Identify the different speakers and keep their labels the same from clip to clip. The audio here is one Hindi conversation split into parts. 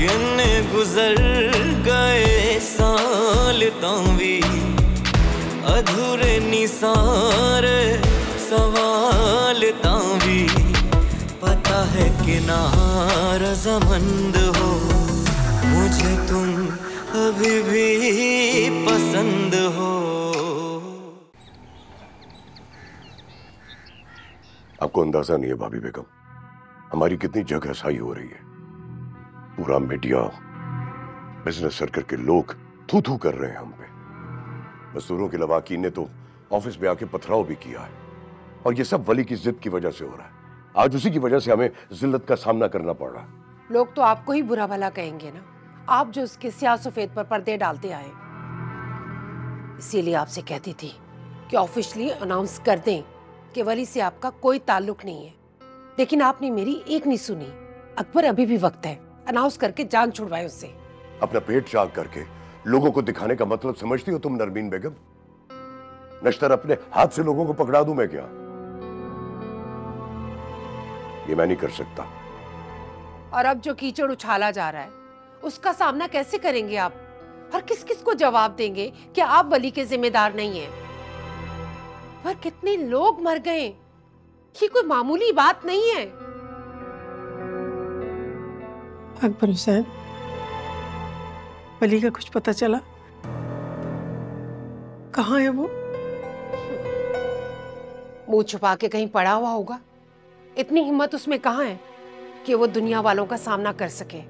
Speaker 1: किन्ने गुजर गए साल तावी अधूरे निसारे सवाल तावी पता है कि नारज़मंद हो मुझे तुम अभी भी पसंद हो।
Speaker 2: आपको अंदाजा नहीं है भाभी बेगम, हमारी कितनी जगहसाई हो रही है। पूरा मीडिया, बिजनेस सर्कल के लोग थू थू कर रहे हैं हम पे। मजदूरों की लवाकीन ने तो ऑफिस में आके पथराव भी किया है, और ये सब वली की जिद की वजह से हो रहा है। आज उसी की वजह से हमें जिल्लत का सामना करना पड़ रहा है।
Speaker 3: लोग तो आपको ही बुरा भला कहेंगे ना, आप जो उसके स्याह सफेद पर पर्दे डालते आए। इसीलिए आपसे कहती थी कि ऑफिशियली अनाउंस कर दें कि वली से आपका कोई ताल्लुक नहीं है, लेकिन आपने मेरी एक नहीं सुनी। अकबर, अभी भी वक्त है, अनाउंस करके जान छुड़वाए उससे।
Speaker 2: अपना पेट चाक करके लोगों को दिखाने का मतलब समझती हो तुम नरमीन बेगम? नश्तर अपने हाथ से लोगों को पकड़ा दूं मैं क्या? ये मैं नहीं कर सकता।
Speaker 3: और अब जो कीचड़ उछाला जा रहा है उसका सामना कैसे करेंगे आप? और किस किस को जवाब देंगे कि आप वली के जिम्मेदार नहीं हैं? पर कितने लोग मर गए, ये कोई मामूली बात नहीं है।
Speaker 4: अकबर हुसैन, वली का कुछ पता चला? कहाँ है वो?
Speaker 3: मुंह छुपा के कहीं पड़ा हुआ होगा। इतनी हिम्मत उसमें कहाँ है कि वो दुनिया वालों का सामना कर सके।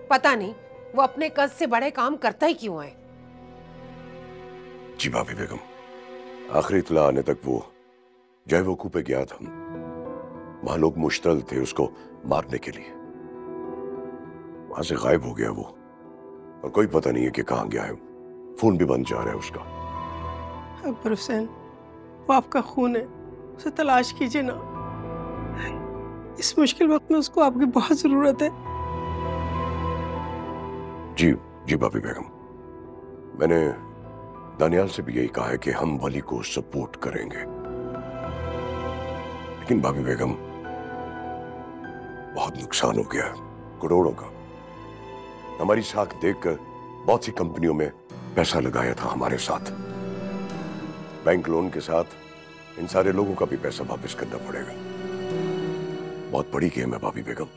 Speaker 3: पता नहीं वो अपने कद से बड़े काम करता ही क्यों है।
Speaker 2: जी भाभी बेगम, आखिरी इत्तला आने तक वो जयवकू पे गया था। वहां लोग मुश्तल थे उसको मारने के लिए। वहां से गायब हो गया वो, और कोई पता नहीं है कि कहां गया है। फोन भी बंद जा रहा है उसका।
Speaker 4: अकबर हुसैन, वो आपका खून है, उसे तलाश कीजिए ना। इस मुश्किल वक्त में उसको आपकी बहुत जरूरत है।
Speaker 2: जी जी भाभी बेगम, मैंने दानियाल से भी यही कहा है कि हम वली को सपोर्ट करेंगे। लेकिन भाभी बेगम, बहुत नुकसान हो गया है, करोड़ों का। हमारी साख देखकर बहुत सी कंपनियों में पैसा लगाया था हमारे साथ। बैंक लोन के साथ इन सारे लोगों का भी पैसा वापस करना पड़ेगा। बहुत बड़ी गेम है भाभी बेगम,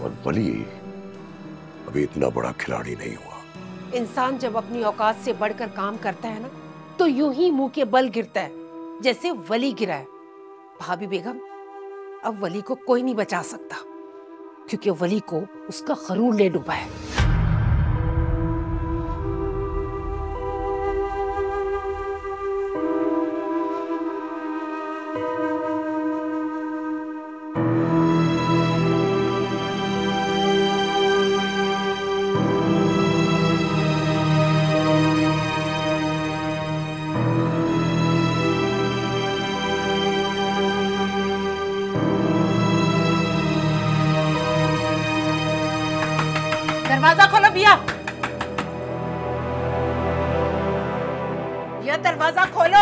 Speaker 2: और वली अभी इतना बड़ा खिलाड़ी नहीं हुआ।
Speaker 3: इंसान जब अपनी औकात से बढ़कर काम करता है ना, तो यूं ही मुंह के बल गिरता है, जैसे वली गिरा है। भाभी बेगम, अब वली को कोई नहीं बचा सकता, क्योंकि वली को उसका गरूर ले डूबा है। दरवाजा खोलो भैया, भैया दरवाजा खोलो।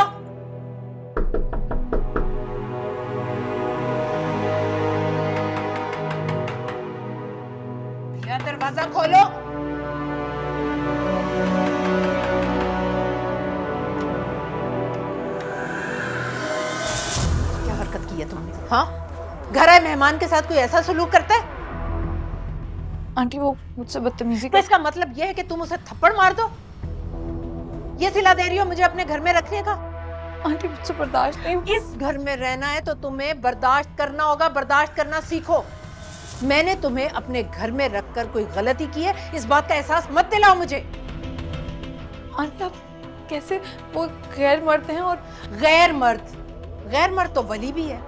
Speaker 3: भैया दरवाजा खोलो। क्या हरकत की है तुमने? हाँ, घर आए मेहमान के साथ कोई ऐसा सलूक करता है?
Speaker 5: आंटी, वो मुझसे बदतमीजी
Speaker 3: तो इसका मतलब यह है कि तुम उसे थप्पड़ मार दो? ये सिला दे रही हो मुझे अपने घर में रखने का?
Speaker 5: आंटी, मुझसे बर्दाश्त नहीं।
Speaker 3: इस घर में रहना है तो तुम्हें बर्दाश्त करना होगा, बर्दाश्त करना सीखो। मैंने तुम्हें अपने घर में रखकर कोई गलती की है, इस बात का एहसास मत दिलाओ मुझे।
Speaker 5: आंटी, आप कैसे? वो गैर मर्द हैं। और
Speaker 3: गैर मर्द तो वली भी है,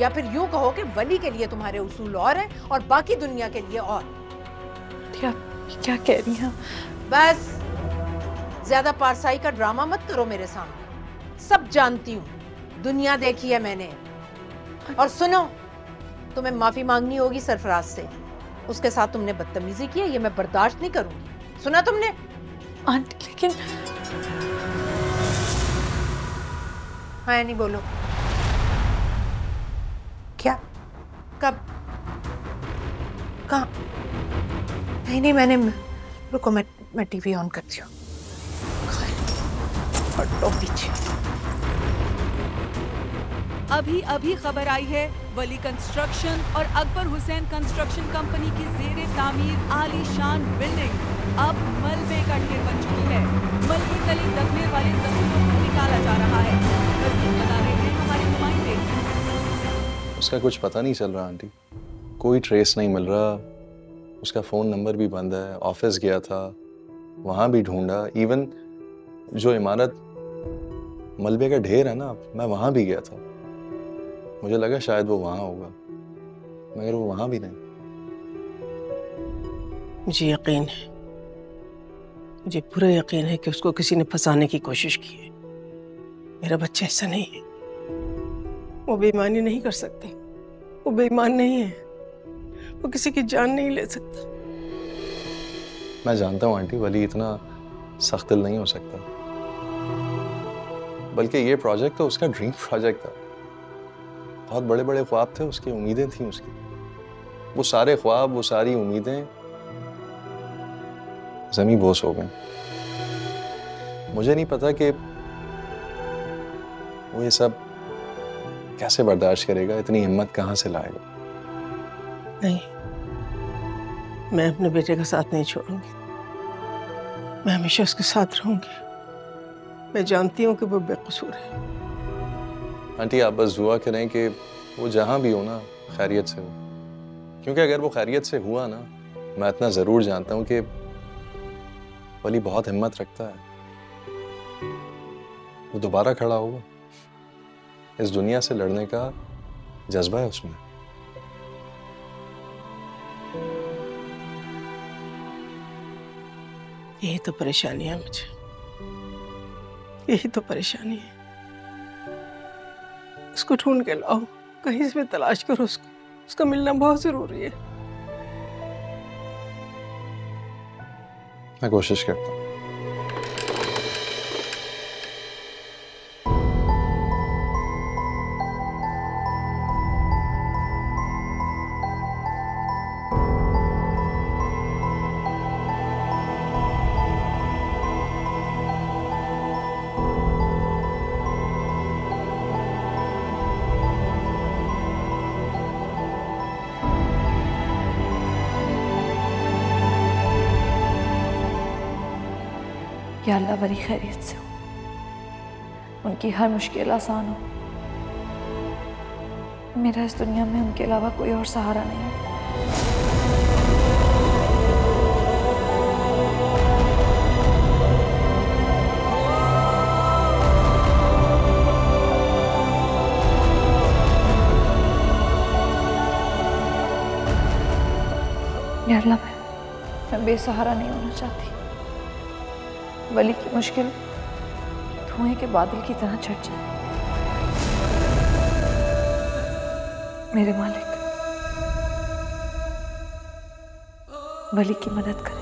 Speaker 3: या फिर यूं कहो कि वली के लिए तुम्हारे उसूल और हैं और बाकी दुनिया के लिए और।
Speaker 5: आप क्या कह रही हैं?
Speaker 3: बस ज्यादा पारसाई का ड्रामा मत करो मेरे सामने। सब जानती हूँ, दुनिया देखी है मैंने। और सुनो, तुम्हें माफी मांगनी होगी सरफराज से। उसके साथ तुमने बदतमीजी की है, ये मैं बर्दाश्त नहीं करूंगी। सुना तुमने?
Speaker 5: आंटी, लेकिन
Speaker 3: हाँ नहीं बोलो। क्या? कहाँ? नहीं नहीं, मैंने, रुको मैं टीवी ऑन करती हूँ। हटो पीछे।
Speaker 6: अभी अभी खबर आई है, वली कंस्ट्रक्शन और अकबर हुसैन कंस्ट्रक्शन कंपनी की जेरे तामीर आलीशान बिल्डिंग अब मलबे का ढेर बन चुकी है। मलबे तले दबने वाले जमीनों को निकाला जा रहा है। मजदूर बता रहे हैं हमारे नुमाइंदे।
Speaker 7: उसका कुछ पता नहीं चल रहा आंटी, कोई ट्रेस नहीं मिल रहा। उसका फोन नंबर भी बंद है। ऑफिस गया था, वहां भी ढूंढा। इवन जो इमारत मलबे का ढेर है ना, मैं वहां भी गया था। मुझे लगा शायद वो वहां होगा, मगर वो वहां भी नहीं।
Speaker 4: मुझे यकीन है, मुझे पूरा यकीन है कि उसको किसी ने फंसाने की कोशिश की है। मेरा बच्चा ऐसा नहीं है, वो बेईमानी नहीं कर सकता। वो बेईमान नहीं है, वो किसी की जान नहीं ले सकता।
Speaker 7: मैं जानता हूँ आंटी, वली इतना सख्त दिल नहीं हो सकता। बल्कि ये प्रोजेक्ट तो उसका ड्रीम प्रोजेक्ट था। बहुत बड़े बड़े ख्वाब थे उसके, उम्मीदें थी उसकी। वो सारे ख्वाब, वो सारी उम्मीदें ज़मीं बोस हो गई। मुझे नहीं पता कि वो ये सब कैसे बर्दाश्त करेगा, इतनी हिम्मत कहाँ से लाएगा।
Speaker 4: नहीं, मैं अपने बेटे का साथ नहीं छोड़ूंगी। मैं हमेशा उसके साथ रहूंगी। मैं जानती हूँ कि वो बेकसूर है।
Speaker 7: आंटी आप बस दुआ करें कि वो जहाँ भी हो ना, खैरियत से हो। क्योंकि अगर वो खैरियत से हुआ ना, मैं इतना ज़रूर जानता हूँ कि वली बहुत हिम्मत रखता है। वो दोबारा खड़ा होगा। इस दुनिया से लड़ने का जज्बा है उसमें।
Speaker 4: यही तो परेशानी है मुझे, यही तो परेशानी है। उसको ढूंढ के लाओ, कहीं से भी तलाश करो उसको। उसका मिलना बहुत जरूरी है।
Speaker 7: मैं कोशिश करता हूँ।
Speaker 5: या अल्लाह बड़ी खैरियत से हो, उनकी हर मुश्किल आसान हो। मेरा इस दुनिया में उनके अलावा कोई और सहारा नहीं है। या अल्लाह, मैं बेसहारा नहीं होना चाहती। वली की मुश्किल धुएं के बादल की तरह छट जाए। मेरे मालिक, वली की मदद करें।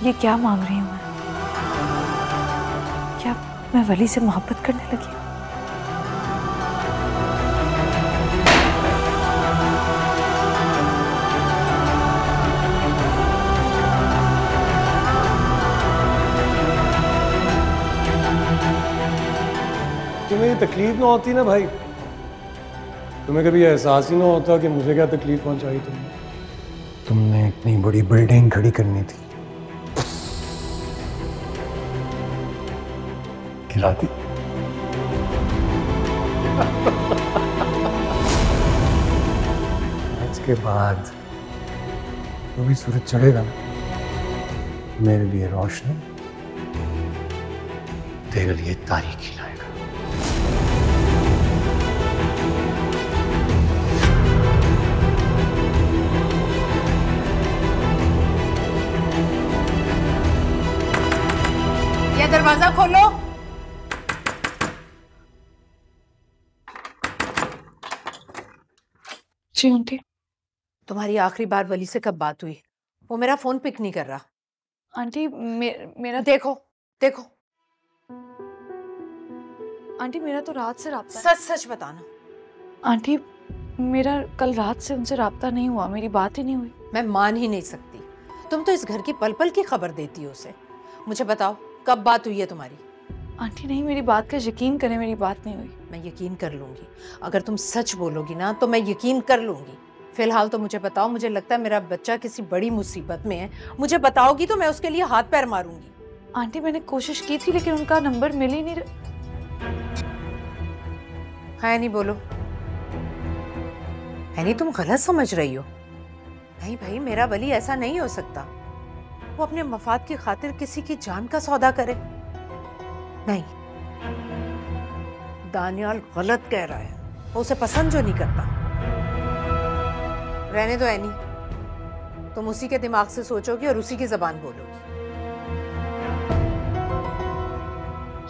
Speaker 5: ये क्या मांग रही हूँ मैं? क्या मैं वली से मोहब्बत करने लगी?
Speaker 8: तुम्हें ये तकलीफ ना होती ना भाई, तुम्हें कभी एहसास ही ना होता कि मुझे क्या तकलीफ पहुंचाई तुमने इतनी बड़ी बिल्डिंग खड़ी करनी थी, खिलाती। आज के बाद जो भी सूरज चढ़ेगा ना, मेरे लिए रोशनी, तेरे लिए तारीकी लाएगा।
Speaker 3: दरवाजा खोलो।
Speaker 5: जी आंटी।
Speaker 3: तुम्हारी आखिरी बार वली से कब बात हुई? वो मेरा फोन पिक नहीं कर रहा।
Speaker 5: आंटी मेरा
Speaker 3: देखो देखो,
Speaker 5: आंटी मेरा तो रात से राब्ता
Speaker 3: सच सच बताना।
Speaker 5: आंटी मेरा कल रात से उनसे राब्ता नहीं हुआ, मेरी बात ही नहीं हुई।
Speaker 3: मैं मान ही नहीं सकती, तुम तो इस घर की पल पल की खबर देती हो उसे। मुझे बताओ कब बात हुई है तुम्हारी?
Speaker 5: आंटी नहीं, मेरी बात का यकीन करें, मेरी बात नहीं हुई।
Speaker 3: मैं यकीन कर लूंगी, अगर तुम सच बोलोगी ना तो मैं यकीन कर लूंगी। फिलहाल तो मुझे बताओ, मुझे लगता है मेरा बच्चा किसी बड़ी मुसीबत में है। मुझे बताओगी तो मैं उसके लिए हाथ पैर मारूंगी।
Speaker 5: आंटी मैंने कोशिश की थी लेकिन उनका नंबर मिल ही नहीं
Speaker 3: है नहीं बोलो। है नहीं, तुम गलत समझ रही हो। नहीं भाई, मेरा वली ऐसा नहीं हो सकता। वो अपने मफाद की खातिर किसी की जान का सौदा करे। नहीं, दानियाल गलत कह रहा है। वो उसे पसंद जो नहीं करता। रहने दो एनी, तुम उसी के दिमाग से सोचोगी और उसी की जबान बोलोगी।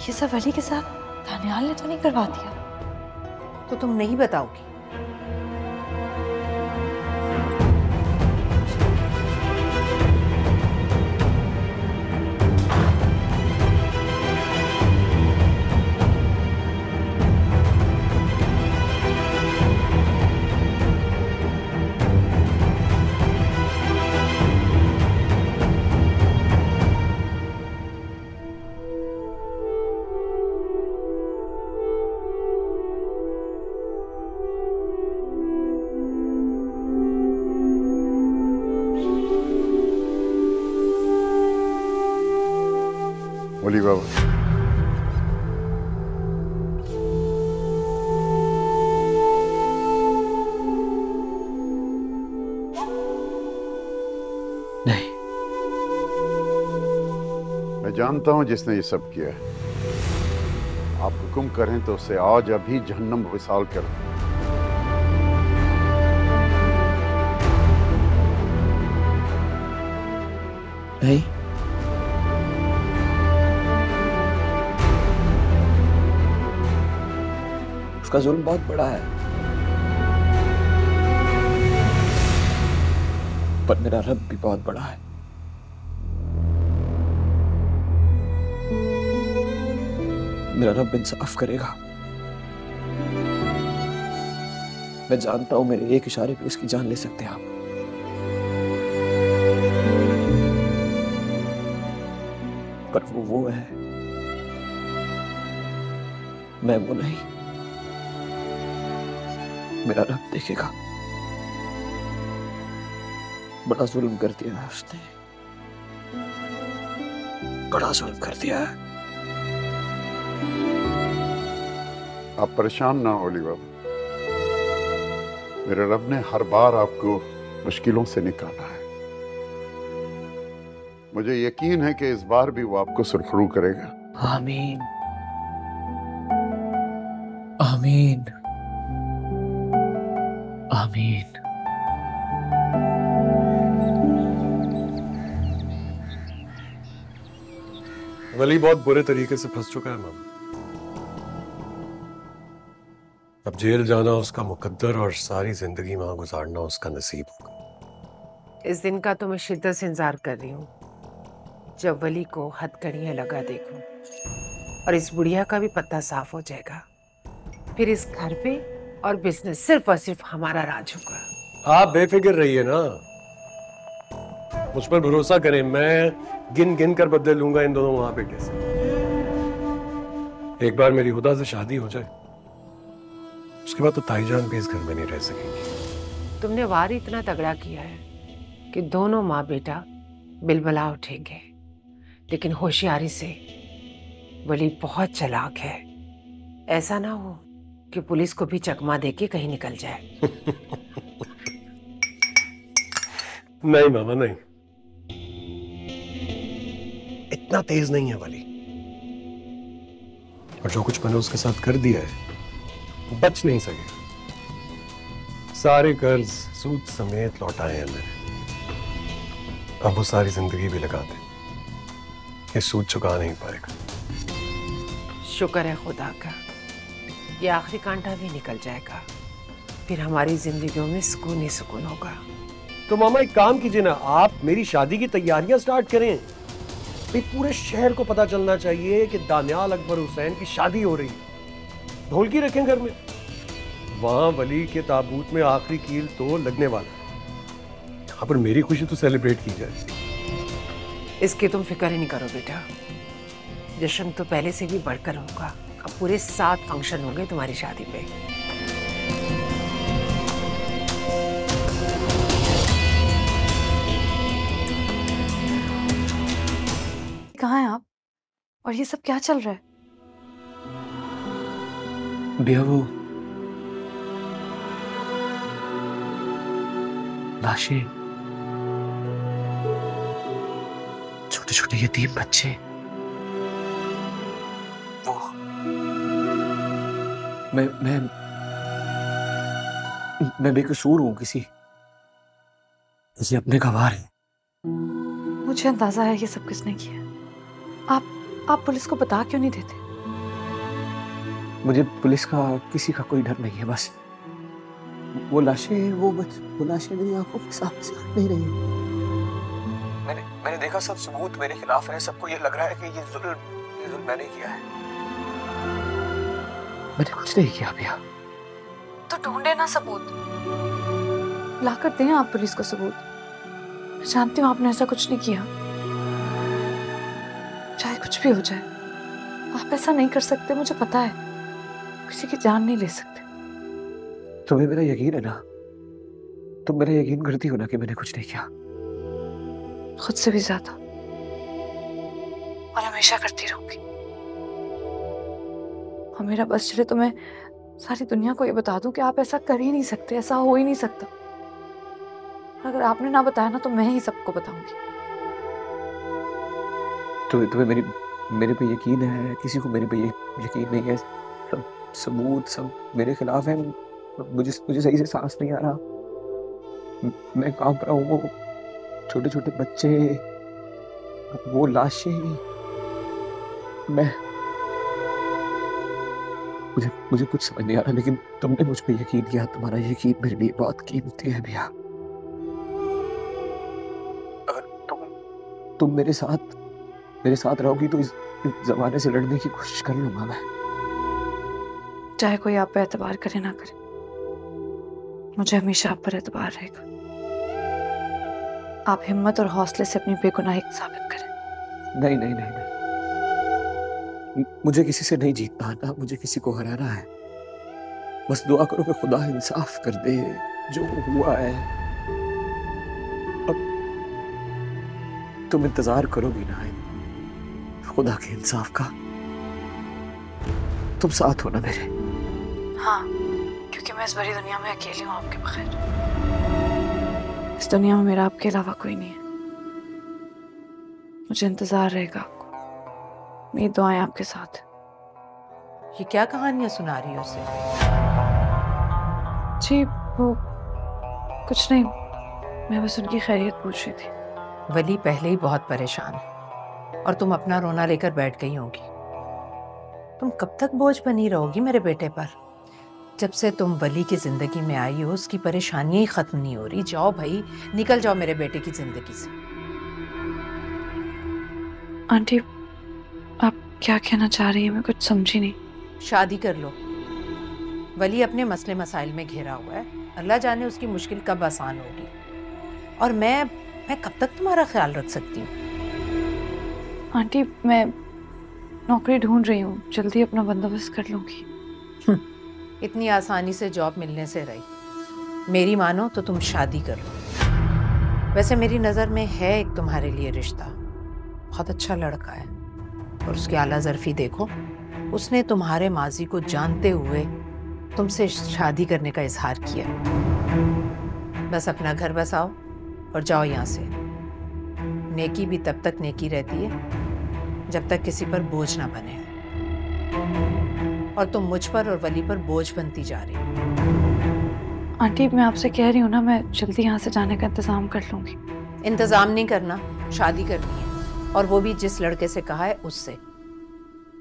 Speaker 5: ये सब वली के साथ दानियाल ने तो नहीं करवा दिया?
Speaker 3: तो तुम नहीं बताओगी?
Speaker 2: वली बाबा,
Speaker 9: नहीं,
Speaker 10: मैं जानता हूं जिसने ये सब किया है। आप हुक्म करें तो उसे आज अभी जहन्नम विसाल कर।
Speaker 9: नहीं, उसका जुल्म बहुत बड़ा है, पर मेरा रब भी बहुत बड़ा है। मेरा रब इंसाफ करेगा। मैं जानता हूं मेरे एक इशारे पे उसकी जान ले सकते हैं आप। पर वो है, मैं वो नहीं। मेरा रब देखेगा। बड़ा जुल्म कर दिया है उसने, बड़ा जुल्म कर दिया है।
Speaker 10: आप परेशान ना हो अली बाबा, मेरे रब ने हर बार आपको मुश्किलों से निकाला है। मुझे यकीन है कि इस बार भी वो आपको सुरखरू करेगा।
Speaker 9: आमीन, आमीन, आमीन।
Speaker 8: वली बहुत बुरे तरीके से फंस चुका है मामा। अब जेल जाना उसका मुकद्दर और सारी जिंदगी वहां गुजारना उसका नसीब होगा।
Speaker 3: इस दिन का तो मैं शिद्दत से इंतजार कर रही हूँ, जब वली को हथकड़ियाँ लगा देखूं और इस बुढ़िया का भी पत्ता साफ हो जाएगा। फिर इस घर पे और बिजनेस सिर्फ और सिर्फ हमारा राज होगा।
Speaker 8: आप बेफिक्र रहिए ना, मुझ पर भरोसा करें। मैं गिन गिन कर बदले लूंगा इन दोनों वहां बेटे से। एक बार मेरी हुदा से शादी हो जाए, उसके बाद तो ताईजान भी इस घर में नहीं रह सकेगी।
Speaker 3: तुमने वार इतना तगड़ा किया है कि दोनों माँ बेटा बिलबला उठेंगे, लेकिन होशियारी से। वली बहुत चालाक है, ऐसा ना हो कि पुलिस को भी चकमा देके कहीं निकल जाए।
Speaker 8: नहीं मामा, नहीं, इतना तेज नहीं है वली। और जो कुछ मैंने उसके साथ कर दिया है, बच नहीं सकेगा। सारे कर्ज सूद समेत लौटाए हैं मैंने। अब वो सारी जिंदगी भी लगा दे, ये सूद चुका नहीं पाएगा।
Speaker 4: शुक्र है खुदा का, ये आखिरी कांटा भी निकल जाएगा, फिर हमारी जिंदगियों में सुकून ही सुकून होगा।
Speaker 8: तो मामा एक काम कीजिए ना, आप मेरी शादी की तैयारियां स्टार्ट करें। भाई पूरे शहर को पता चलना चाहिए कि दानियाल अकबर हुसैन की शादी हो रही है। ढोलकी रखें घर में, वहां वली के ताबूत में आखिरी कील तो लगने वाला है। यहाँ पर मेरी खुशी तो सेलिब्रेट की जाए।
Speaker 4: इसकी तुम फिक्र ही नहीं करो बेटा, जश्न तो पहले से भी बढ़कर होगा। अब पूरे 7 फंक्शन होंगे तुम्हारी शादी पे।
Speaker 5: कहाँ हैं आप? और ये सब क्या चल रहा है?
Speaker 9: भैया वो लाशें, छोटे छोटे यतीम बच्चे, वो मैं बेकसूर हूं, किसी अपने गवार है।
Speaker 5: मुझे अंदाजा है ये सब किसने किया। आप पुलिस को बता क्यों नहीं देते?
Speaker 9: मुझे पुलिस का किसी का कोई डर नहीं है, बस वो लाशें मेरी आंखों के सामने से हट नहीं रही। मैंने देखा सब सबूत मेरे खिलाफ है, सबको ये लग रहा है कि ये जुल्म मैंने किया है। मैंने कुछ नहीं किया भैया।
Speaker 5: तो ढूंढे ना सबूत, ला कर दें आप पुलिस को सबूत। मैं जानती हूँ आपने ऐसा कुछ नहीं किया, चाहे कुछ भी हो जाए आप ऐसा नहीं कर सकते, मुझे पता है। किसी की जान नहीं ले सकते।
Speaker 9: तुम्हें मेरा यकीन है ना? तुम मेरा यकीन करती हो ना कि मैंने कुछ नहीं किया?
Speaker 5: खुद से भी ज्यादा, और हमेशा करती रहूंगी। और मेरा बस चले तो मैं सारी दुनिया को ये बता दूं कि आप ऐसा कर ही नहीं सकते, ऐसा हो ही नहीं सकता। अगर आपने ना बताया ना तो मैं ही सबको बताऊंगी।
Speaker 9: तुम्हें मेरे पे यकीन है? किसी को मेरे पे यकीन नहीं है। सब सबूत सब मेरे खिलाफ है। मुझे सही से सांस नहीं आ रहा, मैं कांप रहा हूँ। वो छोटे छोटे बच्चे, वो लाशें, मुझे कुछ समझ नहीं आ रहा, लेकिन तुमने मुझ पे यकीन किया। तुम्हारा यकीन मेरे लिए बहुत कीमती है भैया। अगर तुम मेरे साथ रहोगी तो इस जमाने से लड़ने की कोशिश कर लूंगा मैं।
Speaker 5: चाहे कोई आप पे एतबार करे ना करे, मुझे हमेशा आप पर एतबार रहेगा। आप हिम्मत और हौसले से अपनी बेगुनाही साबित करें।
Speaker 9: नहीं, मुझे किसी से नहीं जीतना ना, मुझे किसी को हराना है। बस दुआ करो कि खुदा इंसाफ कर दे। जो हुआ है अब तुम इंतजार करोगी ना खुदा के इंसाफ का। तुम साथ हो ना मेरे?
Speaker 5: हाँ, क्योंकि मैं इस बड़ी दुनिया में अकेली हूँ आपके बगैर। इस दुनिया में मेरा आपके अलावा कोई नहीं है। मुझे इंतजार रहेगा आपको। मेरी दुआएं आपके साथ।
Speaker 3: ये क्या कहानियां सुना रही हो उसे?
Speaker 5: जी वो कुछ नहीं, मैं बस उनकी खैरियत पूछ रही थी।
Speaker 3: वली पहले ही बहुत परेशान है और तुम अपना रोना लेकर बैठ गई होगी। तुम कब तक बोझ बनी रहोगी मेरे बेटे पर? जब से तुम वली की जिंदगी में आई हो उसकी परेशानियां ही खत्म नहीं हो रही। जाओ भाई, निकल जाओ मेरे बेटे की जिंदगी से।
Speaker 5: आंटी आप क्या कहना चाह रही हैं? मैं कुछ समझी नहीं।
Speaker 3: शादी कर लो। वली अपने मसले मसाइल में घिरा हुआ है, अल्लाह जाने उसकी मुश्किल कब आसान होगी। और मैं कब तक तुम्हारा ख्याल रख सकती हूँ?
Speaker 5: आंटी मैं नौकरी ढूंढ रही हूँ, जल्दी अपना बंदोबस्त कर लूंगी।
Speaker 3: इतनी आसानी से जॉब मिलने से रही। मेरी मानो तो तुम शादी कर लो। वैसे मेरी नज़र में है एक तुम्हारे लिए रिश्ता, बहुत अच्छा लड़का है। और उसकी आला ज़रफ़ी देखो, उसने तुम्हारे माजी को जानते हुए तुमसे शादी करने का इजहार किया। बस अपना घर बसाओ और जाओ यहाँ से। नेकी भी तब तक नेकी रहती है जब तक किसी पर बोझ ना बने। और तुम मुझ पर और वली पर बोझ बनती जा रही हो।
Speaker 5: आंटी मैं आपसे कह रही हूँ ना, मैं जल्दी यहाँ से जाने का इंतजाम कर लूंगी।
Speaker 3: इंतजाम नहीं करना, शादी करनी है। और वो भी जिस लड़के से कहा है उससे,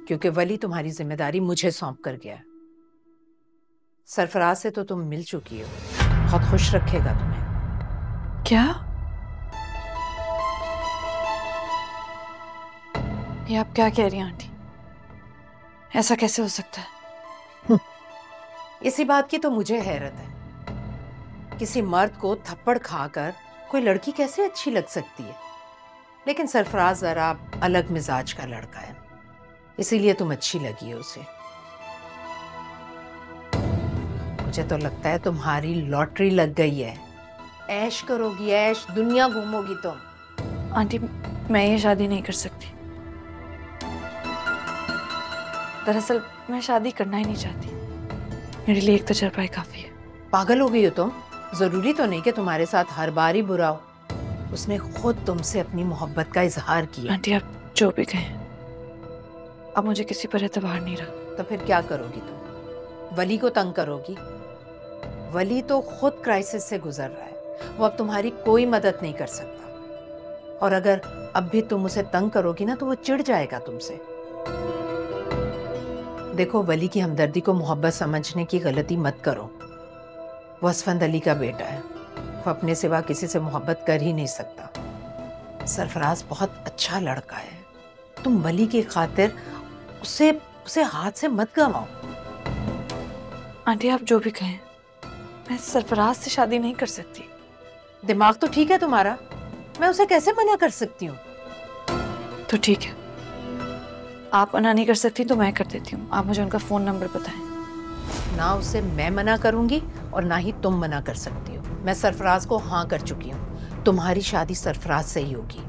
Speaker 3: क्योंकि वली तुम्हारी जिम्मेदारी मुझे सौंप कर गया है। सरफराज से तो तुम मिल चुकी हो, बहुत खुश रखेगा तुम्हें।
Speaker 5: क्या? ये आप क्या कह रही हैं आंटी? ऐसा कैसे हो सकता है?
Speaker 3: इसी बात की तो मुझे हैरत है, किसी मर्द को थप्पड़ खाकर कोई लड़की कैसे अच्छी लग सकती है। लेकिन सरफराज जरा अलग मिजाज का लड़का है, इसीलिए तुम अच्छी लगी हो उसे। मुझे तो लगता है तुम्हारी लॉटरी लग गई है। ऐश करोगी, ऐश, दुनिया घूमोगी तुम।
Speaker 5: आंटी मैं ये शादी नहीं कर सकती। दरअसल मैं शादी करना ही नहीं चाहती। मेरे लिए एक तजर्बा काफी है।
Speaker 3: पागल हो गई हो तुम? जरूरी तो नहीं कि तुम्हारे साथ हर बार ही बुरा हो। उसने खुद तुमसे अपनी मोहब्बत का इजहार किया।
Speaker 5: आंटी आप जो भी कहें, अब मुझे किसी पर एतबार नहीं रहा।
Speaker 3: तो फिर क्या करोगी तुम? वली को तंग करोगी? वली तो खुद क्राइसिस से गुजर रहा है, वो अब तुम्हारी कोई मदद नहीं कर सकता। और अगर अब भी तुम उसे तंग करोगी ना तो वो चिढ़ जाएगा तुमसे। देखो, वली की हमदर्दी को मोहब्बत समझने की गलती मत करो। वो असफंद अली का बेटा है, वो अपने सिवा किसी से मोहब्बत कर ही नहीं सकता। सरफराज बहुत अच्छा लड़का है, तुम वली की खातिर उसे हाथ से मत गवाओ।
Speaker 5: आंटी आप जो भी कहें, मैं सरफराज से शादी नहीं कर सकती।
Speaker 3: दिमाग तो ठीक है तुम्हारा, मैं उसे कैसे मना कर सकती हूँ?
Speaker 5: तो ठीक है, आप मना नहीं कर सकती तो मैं कर देती हूँ। आप मुझे उनका फोन नंबर बताएं।
Speaker 3: ना उसे मैं मना करूंगी और ना ही तुम मना कर सकती हो। मैं सरफराज को हाँ कर चुकी हूँ, तुम्हारी शादी सरफराज से ही होगी।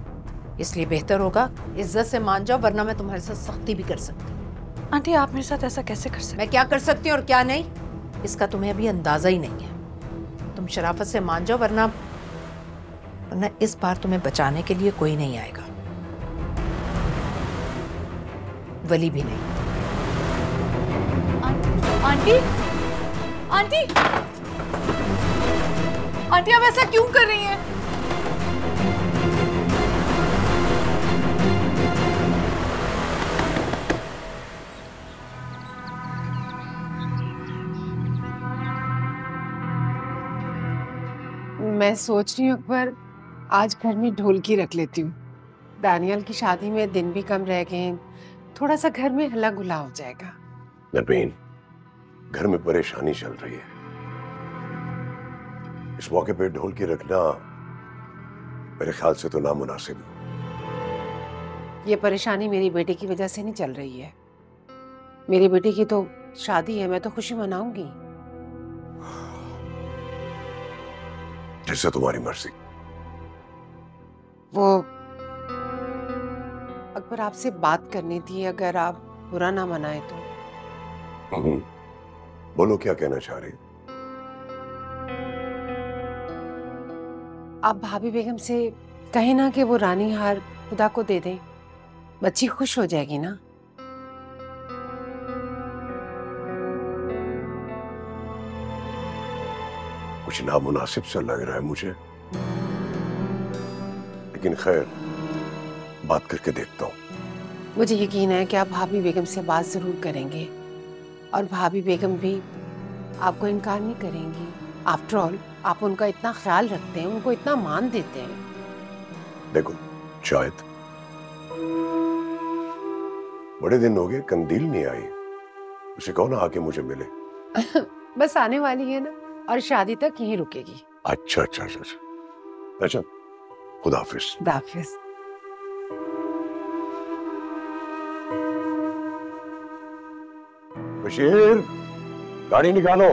Speaker 3: इसलिए बेहतर होगा इज्जत से मान जाओ, वरना मैं तुम्हारे साथ सख्ती भी कर सकती हूँ।
Speaker 5: आंटी आप मेरे साथ ऐसा कैसे कर सकती?
Speaker 3: मैं क्या कर सकती हूँ और क्या नहीं, इसका तुम्हें अभी अंदाजा ही नहीं है। तुम शराफत से मान जाओ, वरना इस बार तुम्हें बचाने के लिए कोई नहीं आएगा, वली भी नहीं।
Speaker 5: आंटी आंटी आंटी आप ऐसा क्यों कर रही हैं?
Speaker 11: मैं सोच रही हूँ अकबर, आज घर में ढोलकी रख लेती हूँ। दानियल की शादी में दिन भी कम रह गए, थोड़ा सा घर में हल्ला गुल्ला हो जाएगा।
Speaker 2: नरमीन, घर में परेशानी चल रही है, इस मौके पे ढोलकी रखना मेरे ख्याल से तो नामुनासिब है।
Speaker 11: ये परेशानी मेरी बेटे की वजह से नहीं चल रही है। मेरी बेटे की तो शादी है, मैं तो खुशी मनाऊंगी।
Speaker 2: जैसे तुम्हारी मर्जी।
Speaker 11: वो अकबर आपसे बात करनी थी, अगर आप बुरा ना मनाए तो।
Speaker 2: बोलो, क्या कहना चाह रही?
Speaker 11: आप भाभी बेगम से कहें ना कि वो रानी हार खुदा को दे दें, बच्ची खुश हो जाएगी ना।
Speaker 2: कुछ नामुनासिब सा लग रहा है मुझे, लेकिन खैर बात करके देखता हूँ।
Speaker 11: मुझे यकीन है कि आप भाभी बेगम से बात जरूर करेंगे और भाभी बेगम भी आपको इनकार नहीं करेंगी। आफ्टर ऑल आप उनका इतना ख्याल रखते हैं, उनको इतना मान देते हैं।
Speaker 2: देखो, शायद बड़े दिन हो गए कंदील नहीं आई, उसे कहो ना आके मुझे मिले।
Speaker 11: बस आने वाली है ना, और शादी तक यहीं रुकेगी।
Speaker 2: अच्छा अच्छा अच्छा अच्छा, अच्छा, खुदा हाफिज।
Speaker 11: खुदा हाफिज।
Speaker 2: बशीर, गाड़ी निकालो।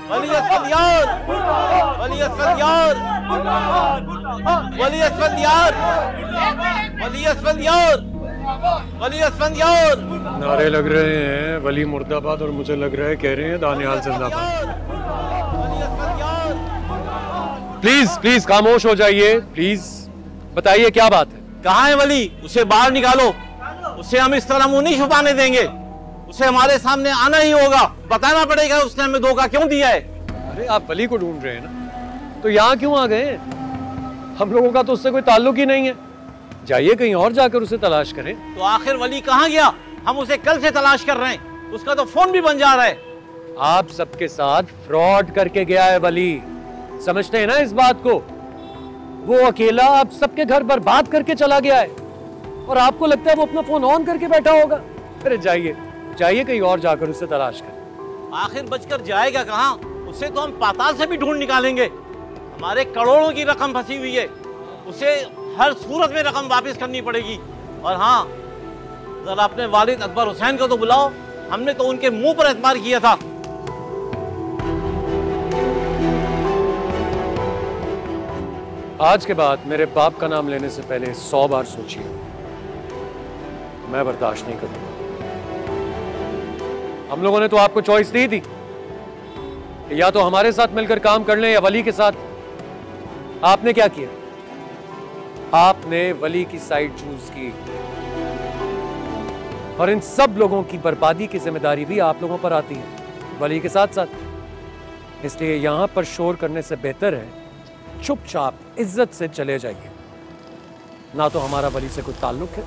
Speaker 12: वली असफंदियार, वली असफंदियार, वली असफंदियार, वली असफंदियार, वली असफंदियार।
Speaker 8: नारे लग रहे हैं वली मुर्दाबाद, और मुझे लग रहा है कह रहे हैं दानियाल जिंदाबाद। प्लीज प्लीज खामोश हो जाइए, प्लीज बताइए क्या बात है।
Speaker 12: कहाँ है वली? उसे बाहर निकालो। उसे हम इस तरह मुंह नहीं छुपाने देंगे, उसे हमारे सामने आना ही होगा। बताना पड़ेगा उसने हमें धोखा क्यों दिया है।
Speaker 8: अरे आप वली को ढूंढ रहे हैं ना? तो यहाँ क्यों आ गए? हम लोगों का तो उससे कोई ताल्लुक ही नहीं है। जाइए कहीं और जाकर उसे तलाश करें।
Speaker 12: तो आखिर वली कहाँ गया? हम उसे कल से तलाश कर रहे हैं, उसका तो फोन भी बंद जा रहा है।
Speaker 8: आप सबके साथ फ्रॉड करके गया है वली, समझते हैं ना इस बात को? वो अकेला आप सबके घर बर्बाद करके चला गया है और आपको लगता है वो अपना फोन ऑन करके बैठा होगा? अरे जाइए जाइए कहीं और जाकर उसे तलाश करें।
Speaker 12: आखिर बचकर जाएगा कहाँ? उसे तो हम पाताल से भी ढूंढ निकालेंगे। हमारे करोड़ों की रकम फंसी हुई है, उसे हर सूरत में रकम वापस करनी पड़ेगी। और हाँ, जरा अपने वालिद अकबर हुसैन को तो बुलाओ, हमने तो उनके मुंह पर एतबार किया था।
Speaker 8: आज के बाद मेरे बाप का नाम लेने से पहले 100 बार सोचिए, मैं बर्दाश्त नहीं करूंगा। हम लोगों ने तो आपको चॉइस दी थी, या तो हमारे साथ मिलकर काम कर लें या वली के साथ। आपने क्या किया? आपने वली की साइड चूज की और इन सब लोगों की बर्बादी की जिम्मेदारी भी आप लोगों पर आती है, वली के साथ साथ। इसलिए यहां पर शोर करने से बेहतर है चुपचाप इज्जत से चले जाइए। ना तो हमारा वली से कोई ताल्लुक है,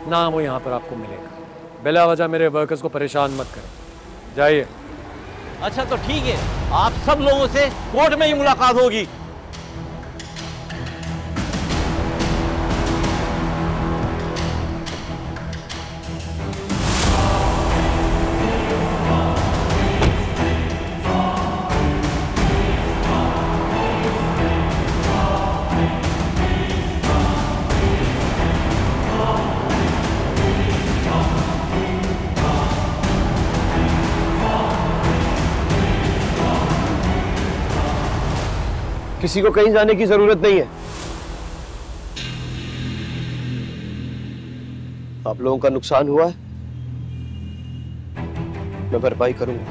Speaker 8: ना वो यहां पर आपको मिलेगा। बिला वजह मेरे वर्कर्स को परेशान मत करें, जाइए।
Speaker 12: अच्छा तो ठीक है, आप सब लोगों से कोर्ट में ही मुलाकात होगी।
Speaker 13: किसी को कहीं जाने की जरूरत नहीं है। आप लोगों का नुकसान हुआ है, मैं भरपाई करूंगा,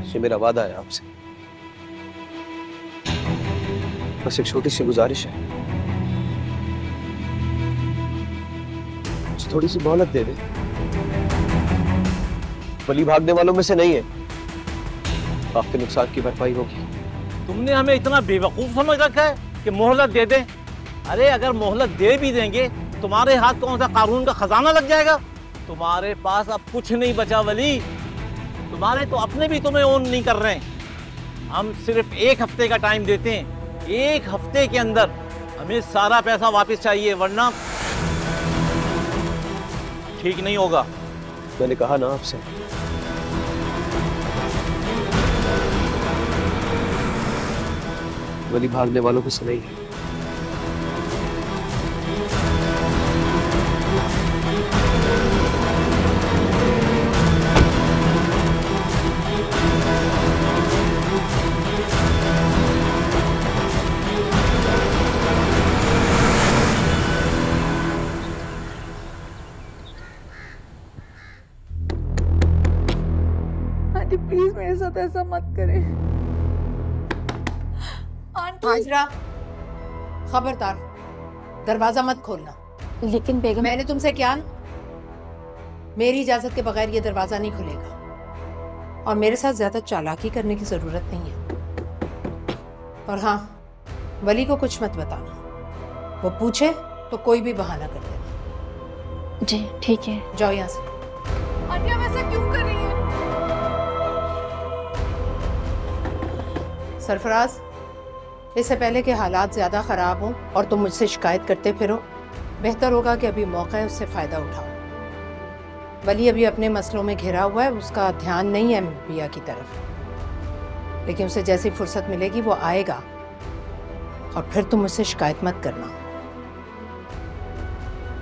Speaker 13: ये मेरा वादा है आपसे। बस एक छोटी सी गुजारिश है, थोड़ी सी मोहलत दे दे। वली भागने वालों में से नहीं है, आपके नुकसान की भरपाई होगी।
Speaker 12: तुमने हमें इतना बेवकूफ समझ रखा है कि मोहलत दे दें? अरे अगर मोहलत दे भी देंगे, तुम्हारे हाथ कौन सा कानून का खजाना लग जाएगा? तुम्हारे पास अब कुछ नहीं बचा वली, तुम्हारे तो अपने भी तुम्हें ओन नहीं कर रहे हैं। हम सिर्फ 1 हफ्ते का टाइम देते हैं, 1 हफ्ते के अंदर हमें सारा पैसा वापस चाहिए, वरना ठीक नहीं होगा।
Speaker 13: मैंने कहा ना आपसे, वली भागने वालों में से नहीं है।
Speaker 5: आंटी प्लीज मेरे साथ ऐसा मत करें।
Speaker 3: हाजरा, खबरदार, दरवाजा मत खोलना।
Speaker 5: लेकिन बेगम, मैंने
Speaker 3: तुमसे क्या, मेरी इजाजत के बगैर ये दरवाजा नहीं खुलेगा। और मेरे साथ ज्यादा चालाकी करने की जरूरत नहीं है। और हाँ, वली को कुछ मत बताना, वो पूछे तो कोई भी बहाना कर देना।
Speaker 5: जी ठीक है।
Speaker 3: जाओ यहाँ से।
Speaker 5: आंटी आप ऐसा क्यों कर रही हैं?
Speaker 3: सरफराज, इससे पहले कि हालात ज़्यादा ख़राब हों और तुम मुझसे शिकायत करते फिरो, बेहतर होगा कि अभी मौका है, उससे फ़ायदा उठाओ। वली अभी अपने मसलों में घिरा हुआ है, उसका ध्यान नहीं है पिया की तरफ, लेकिन उसे जैसी फुर्सत मिलेगी वो आएगा। और फिर तुम मुझसे शिकायत मत करना।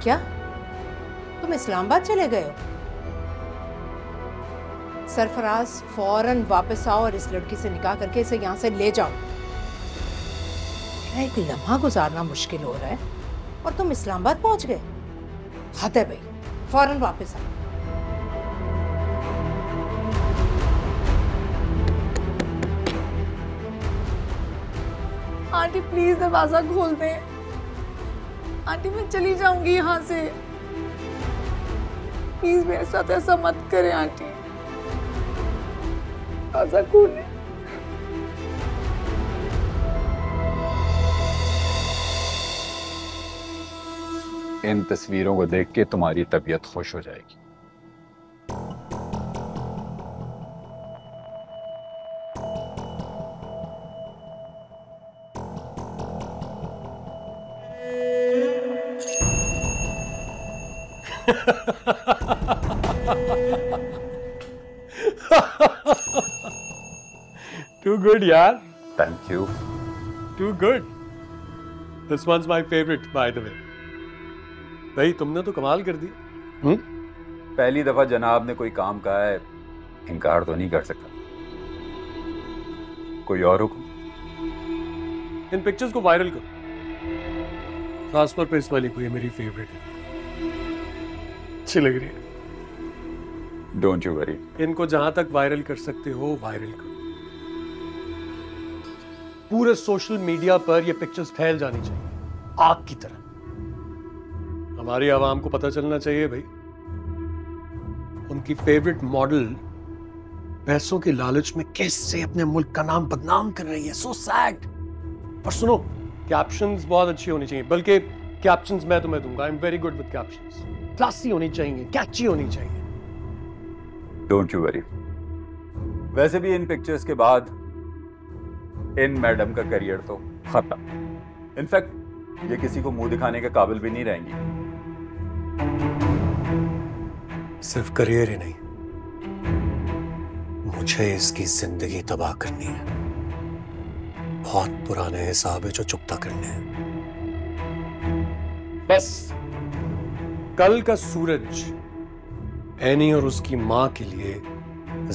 Speaker 3: क्या तुम इस्लामाबाद चले गए हो? सरफराज, फौरन वापस आओ और इस लड़की से निकाह करके इसे यहाँ से ले जाओ। एक लम्हा गुजारना मुश्किल हो रहा है और तुम इस्लामाबाद पहुंच गए। हद है भाई, फौरन वापस आओ।
Speaker 5: आंटी प्लीज दरवाजा खोल दें। आंटी मैं चली जाऊंगी यहाँ से, प्लीज मेरे साथ ऐसा मत करें। आंटी दरवाजा खोलें।
Speaker 10: इन तस्वीरों को देख के तुम्हारी तबीयत खुश हो जाएगी।
Speaker 8: Too good, यार।
Speaker 10: Thank you.
Speaker 8: Too good. This one's my favorite, by the way. भाई तुमने तो कमाल कर दी।
Speaker 10: पहली दफा जनाब ने कोई काम कहा है, इनकार तो नहीं कर सकता। कोई और हुक्म?
Speaker 8: इन पिक्चर्स को वायरल करो, खासतौर पे इस वाली को, ये मेरी फेवरेट है, अच्छी लग रही है।
Speaker 10: Don't you worry.
Speaker 8: इनको जहां तक वायरल कर सकते हो वायरल करो। पूरे सोशल मीडिया पर ये पिक्चर्स फैल जानी चाहिए आग की तरह। हमारी आवाम को पता चलना चाहिए भाई, उनकी फेवरेट मॉडल पैसों के लालच में कैसे अपने मुल्क का नाम बदनाम कर रही है। So sad. और सुनो, कैप्शंस बहुत अच्छी होनी चाहिए, बल्कि कैप्शंस मैं तुम्हें दूंगा। I am very good with captions. Classy होनी चाहिए, कैची होनी चाहिए।
Speaker 10: Don't you worry. वैसे भी इन पिक्चर्स के बाद इन मैडम का करियर तो खत्म। इनफैक्ट ये किसी को मुंह दिखाने के काबिल भी नहीं रहेंगी।
Speaker 8: सिर्फ करियर ही नहीं, मुझे इसकी जिंदगी तबाह करनी है। बहुत पुराने हिसाब है जो चुकता करने हैं। बस कल का सूरज एनी और उसकी मां के लिए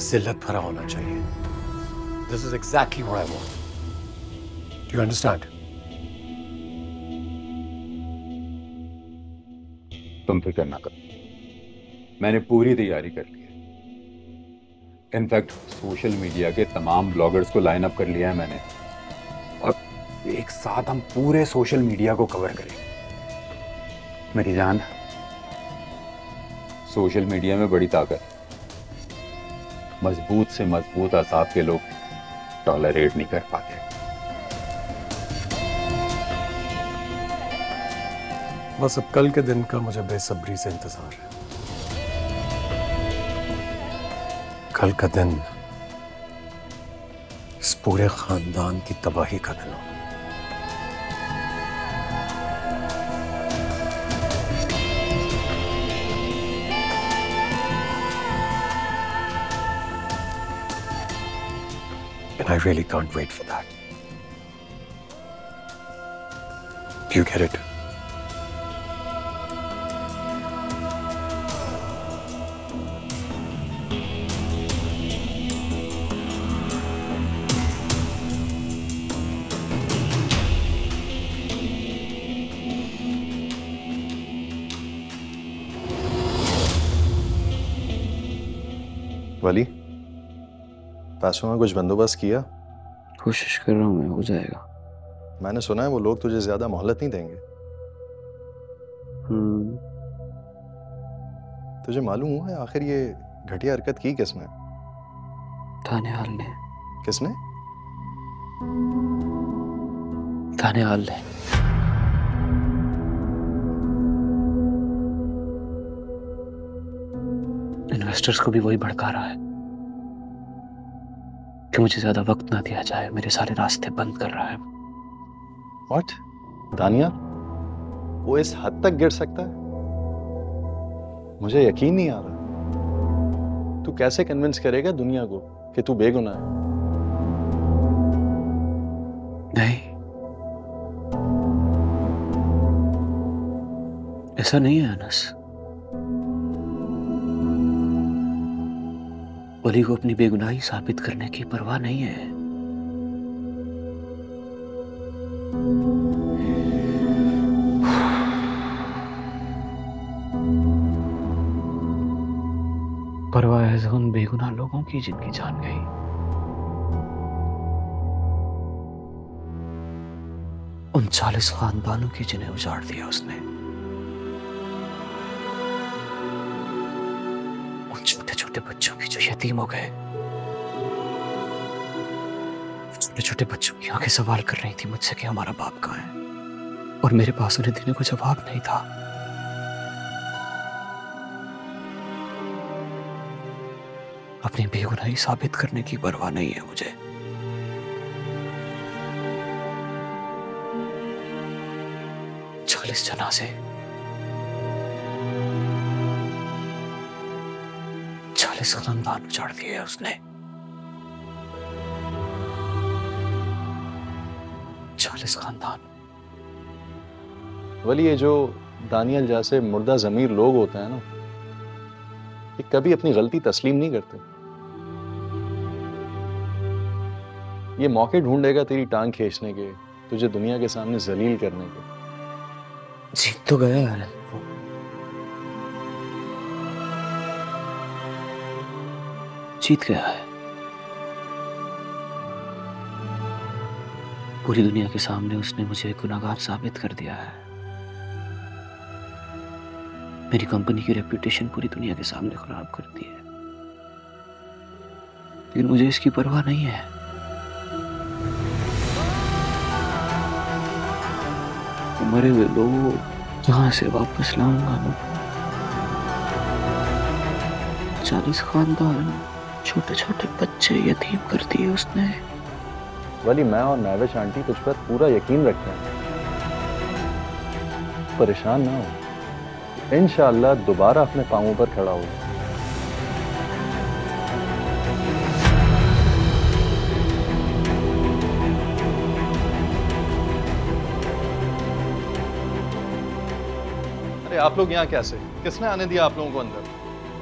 Speaker 8: जिल्लत भरा होना चाहिए। This is exactly what I want. Do you understand?
Speaker 10: तुम फिक्र ना करो, मैंने पूरी तैयारी कर ली है। इनफैक्ट सोशल मीडिया के तमाम ब्लॉगर्स को लाइन अप कर लिया है मैंने, और एक साथ हम पूरे सोशल मीडिया को कवर करेंगे। मेरी जान, सोशल मीडिया में बड़ी ताकत, मजबूत से मजबूत असाब के लोग टॉलरेट नहीं कर पाते।
Speaker 8: बस अब कल के दिन का मुझे बेसब्री से इंतजार है। कल का दिन इस पूरे खानदान की तबाही का दिन हो। And I really can't wait for that. Do you get it?
Speaker 7: वली, पैसों में कुछ बंदोबस्त किया?
Speaker 9: कोशिश कर रहा हूँ मैं, हो जाएगा।
Speaker 7: मैंने सुना है वो लोग तुझे ज्यादा मोहलत नहीं देंगे। तुझे मालूम हुआ है आखिर ये घटिया हरकत की किसने?
Speaker 9: दानियाल ने।
Speaker 7: किसने?
Speaker 9: दानियाल ने। इन्वेस्टर्स को भी वही भड़का रहा है कि मुझे ज्यादा वक्त ना दिया जाए, मेरे सारे रास्ते बंद कर रहा है।
Speaker 7: What? दानियाल वो इस हद तक गिर सकता है? मुझे यकीन नहीं आ रहा। तू कैसे कन्विंस करेगा दुनिया को कि तू बेगुनाह है?
Speaker 9: नहीं, ऐसा नहीं है अनस। वली को अपनी बेगुनाही साबित करने की परवाह नहीं है। परवाह है उन बेगुनाह लोगों की जिनकी जान गई। उन 40 खानदानों की जिन्हें उजाड़ दिया उसने। उन छोटे छोटे बच्चों की जो यतीम हो गए। छोटे छोटे बच्चों की आंखें सवाल कर रही थी मुझसे कि हमारा बाप कहाँ है, और मेरे पास उन्हें देने को जवाब नहीं था। अपनी बेगुनाही साबित करने की परवाह नहीं है मुझे। चालीस जनाजे, 40 खानदान उजाड़ दिए उसने। 40 खानदान।
Speaker 7: वली ये जो दानियल जैसे मुर्दा ज़मीर लोग होते हैं ना, ये कभी अपनी गलती तस्लीम नहीं करते। ये मौके ढूंढेगा तेरी टांग खींचने के, तुझे दुनिया के सामने जलील करने के।
Speaker 9: जीत तो गया है वो। जीत गया है। पूरी दुनिया के सामने उसने मुझे गुनहगार साबित कर दिया है। मेरी कंपनी की रेपुटेशन पूरी दुनिया के सामने खराब कर दी है, लेकिन मुझे इसकी परवाह नहीं है। मरे हुए लोग कहां से वापस लाऊंगा मैं? 40 खानदान, छोटे छोटे बच्चे यतीम कर दिए उसने।
Speaker 7: वली मैं और नाविश आंटी तुझ पर पूरा यकीन रखते हैं, परेशान ना हो, इंशाअल्लाह दोबारा अपने पांवों पर खड़ा हो। अरे आप लोग यहाँ कैसे? किसने आने दिया आप लोगों को अंदर?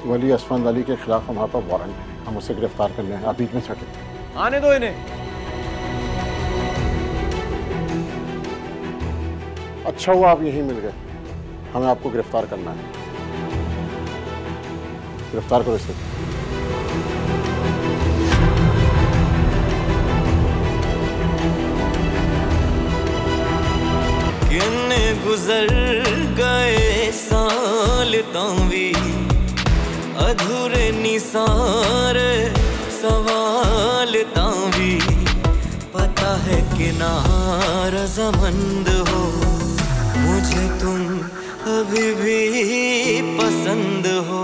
Speaker 14: वली असफंद अली के खिलाफ हमारे पास वारंट है, हम उसे गिरफ्तार कर लें। आप बीच में सटे।
Speaker 12: आने दो इन्हें।
Speaker 14: अच्छा हुआ आप यहीं मिल गए, हमें आपको गिरफ्तार करना है। गिरफ्तार करो इसे।
Speaker 1: किन्ने गुजर गए साल तावी, अधूरे निसारे सवाल तावी। पता है कि नारज़मंद हो, मुझे तुम अभी भी पसंद हो।